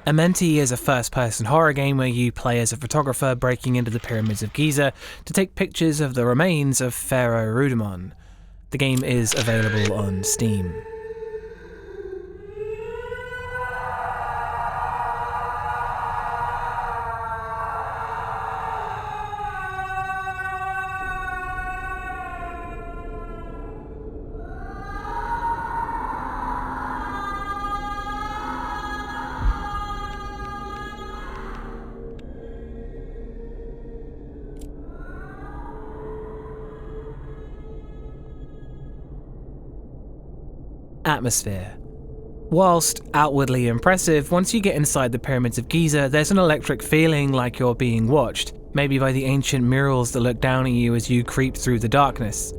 Amenti is a first-person horror game where you play as a photographer breaking into the pyramids of Giza to take pictures of the remains of Pharoh Rudamon. The game is available on Steam. Atmosphere. Whilst outwardly impressive, once you get inside the pyramids of Giza, there's an electric feeling like you're being watched, maybe by the ancient murals that look down at you as you creep through the darkness.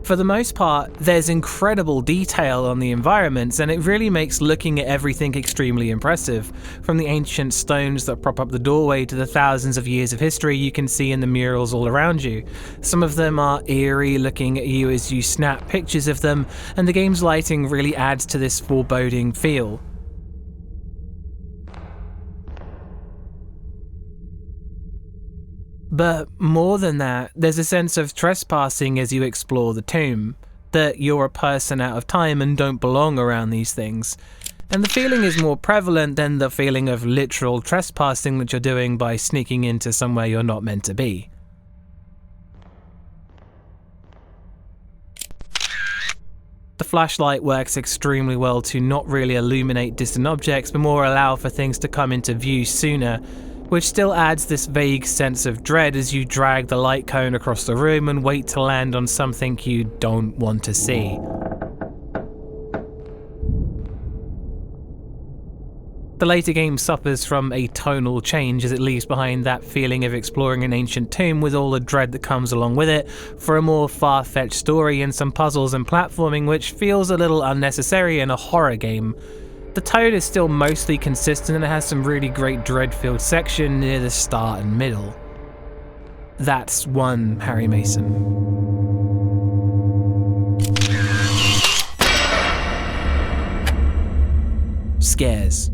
For the most part, there's incredible detail on the environments, and it really makes looking at everything extremely impressive, from the ancient stones that prop up the doorway to the thousands of years of history you can see in the murals all around you. Some of them are eerie looking at you as you snap pictures of them, and the game's lighting really adds to this foreboding feel. But more than that, there's a sense of trespassing as you explore the tomb, that you're a person out of time and don't belong around these things. And the feeling is more prevalent than the feeling of literal trespassing that you're doing by sneaking into somewhere you're not meant to be. The flashlight works extremely well to not really illuminate distant objects, but more allow for things to come into view sooner, which still adds this vague sense of dread as you drag the light cone across the room and wait to land on something you don't want to see. The later game suffers from a tonal change as it leaves behind that feeling of exploring an ancient tomb with all the dread that comes along with it, for a more far-fetched story and some puzzles and platforming which feels a little unnecessary in a horror game. The tone is still mostly consistent and it has some really great dread-filled section near the start and middle. That's one Harry Mason. Scares.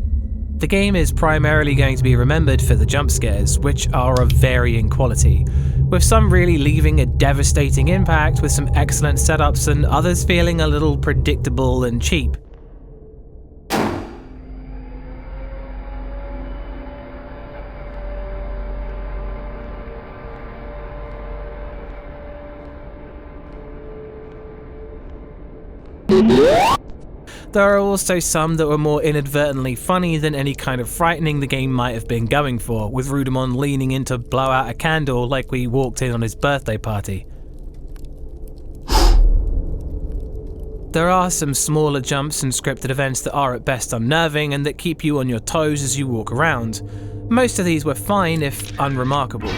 The game is primarily going to be remembered for the jump scares, which are of varying quality, with some really leaving a devastating impact with some excellent setups and others feeling a little predictable and cheap. There are also some that were more inadvertently funny than any kind of frightening the game might have been going for, with Rudamon leaning in to blow out a candle like we walked in on his birthday party. There are some smaller jumps and scripted events that are at best unnerving and that keep you on your toes as you walk around. Most of these were fine, if unremarkable.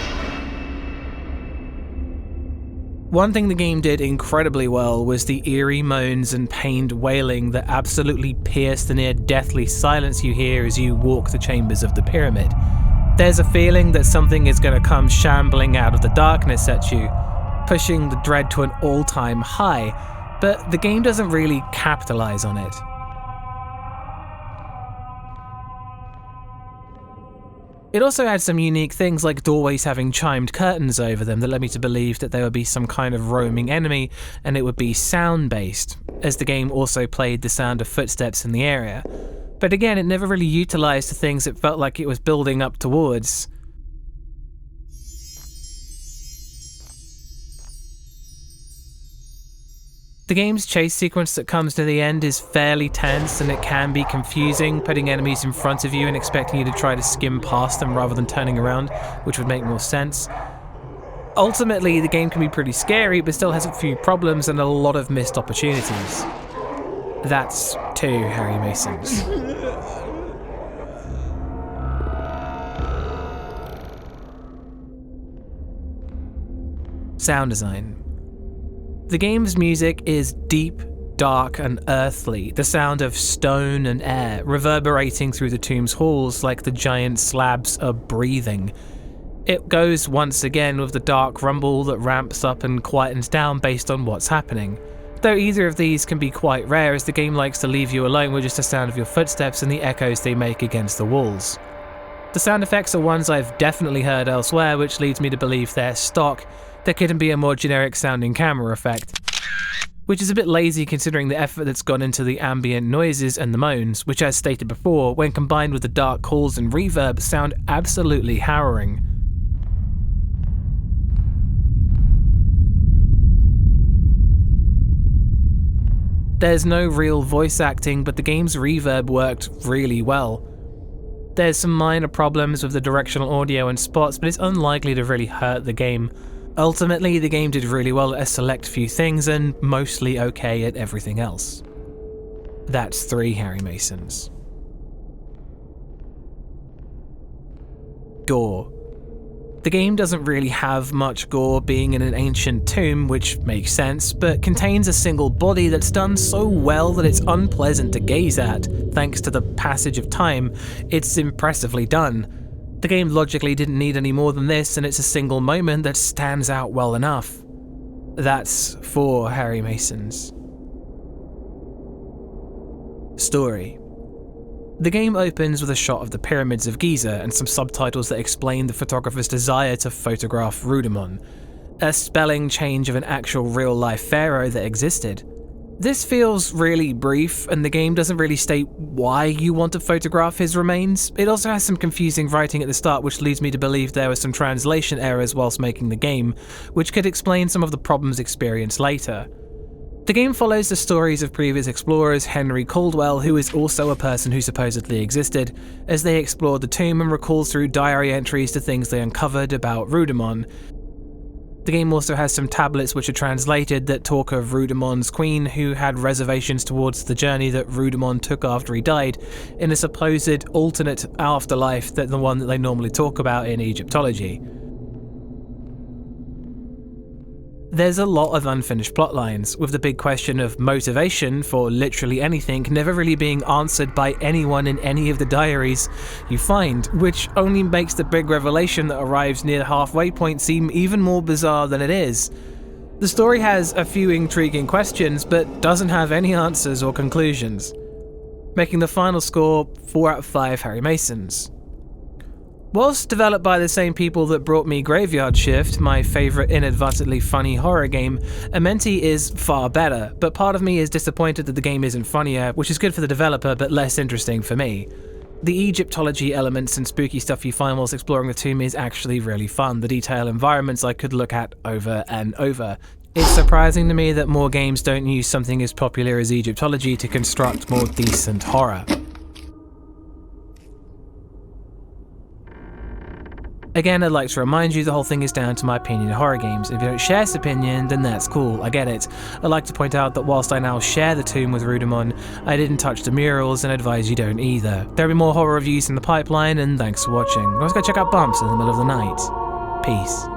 One thing the game did incredibly well was the eerie moans and pained wailing that absolutely pierce the near-deathly silence you hear as you walk the chambers of the pyramid. There's a feeling that something is going to come shambling out of the darkness at you, pushing the dread to an all-time high, but the game doesn't really capitalize on it. It also had some unique things like doorways having chimed curtains over them that led me to believe that there would be some kind of roaming enemy and it would be sound-based, as the game also played the sound of footsteps in the area. But again, it never really utilised the things it felt like it was building up towards. The game's chase sequence that comes to the end is fairly tense and it can be confusing, putting enemies in front of you and expecting you to try to skim past them rather than turning around, which would make more sense. Ultimately, the game can be pretty scary, but still has a few problems and a lot of missed opportunities. That's 2 Harry Masons. Sound design. The game's music is deep, dark and earthly, the sound of stone and air reverberating through the tomb's halls like the giant slabs are breathing. It goes once again with the dark rumble that ramps up and quietens down based on what's happening. though either of these can be quite rare as the game likes to leave you alone with just the sound of your footsteps and the echoes they make against the walls. The sound effects are ones I've definitely heard elsewhere, which leads me to believe they're stock. There couldn't be a more generic sounding camera effect, which is a bit lazy considering the effort that's gone into the ambient noises and the moans, which, as stated before, when combined with the dark calls and reverb, sound absolutely harrowing. There's no real voice acting, but the game's reverb worked really well. There's some minor problems with the directional audio and spots, but it's unlikely to really hurt the game. Ultimately, the game did really well at a select few things and mostly okay at everything else. That's 3 Harry Masons. Gore. The game doesn't really have much gore, being in an ancient tomb, which makes sense, but contains a single body that's done so well that it's unpleasant to gaze at. Thanks to the passage of time, it's impressively done. The game logically didn't need any more than this, and it's a single moment that stands out well enough. That's 4 Harry Masons. Story. The game opens with a shot of the pyramids of Giza and some subtitles that explain the photographer's desire to photograph Rudamon, a spelling change of an actual real-life pharaoh that existed. This feels really brief, and the game doesn't really state why you want to photograph his remains. It also has some confusing writing at the start, which leads me to believe there were some translation errors whilst making the game, which could explain some of the problems experienced later. The game follows the stories of previous explorers Henry Caldwell, who is also a person who supposedly existed, as they explored the tomb and recall through diary entries to things they uncovered about Rudamon. The game also has some tablets which are translated that talk of Rudamon's queen, who had reservations towards the journey that Rudamon took after he died, in a supposed alternate afterlife than the one that they normally talk about in Egyptology. There's a lot of unfinished plotlines, with the big question of motivation for literally anything never really being answered by anyone in any of the diaries you find, which only makes the big revelation that arrives near the halfway point seem even more bizarre than it is. The story has a few intriguing questions, but doesn't have any answers or conclusions, making the final score 4 out of 5 Harry Masons. Whilst developed by the same people that brought me Graveyard Shift, my favourite inadvertently funny horror game, Amenti is far better, but part of me is disappointed that the game isn't funnier, which is good for the developer but less interesting for me. The Egyptology elements and spooky stuff you find whilst exploring the tomb is actually really fun, the detailed environments I could look at over and over. It's surprising to me that more games don't use something as popular as Egyptology to construct more decent horror. Again, I'd like to remind you the whole thing is down to my opinion of horror games. If you don't share this opinion, then that's cool, I get it. I'd like to point out that whilst I now share the tomb with Rudamon, I didn't touch the murals and advise you don't either. There'll be more horror reviews in the pipeline, and thanks for watching. Let's go check out Bumps in the middle of the night. Peace.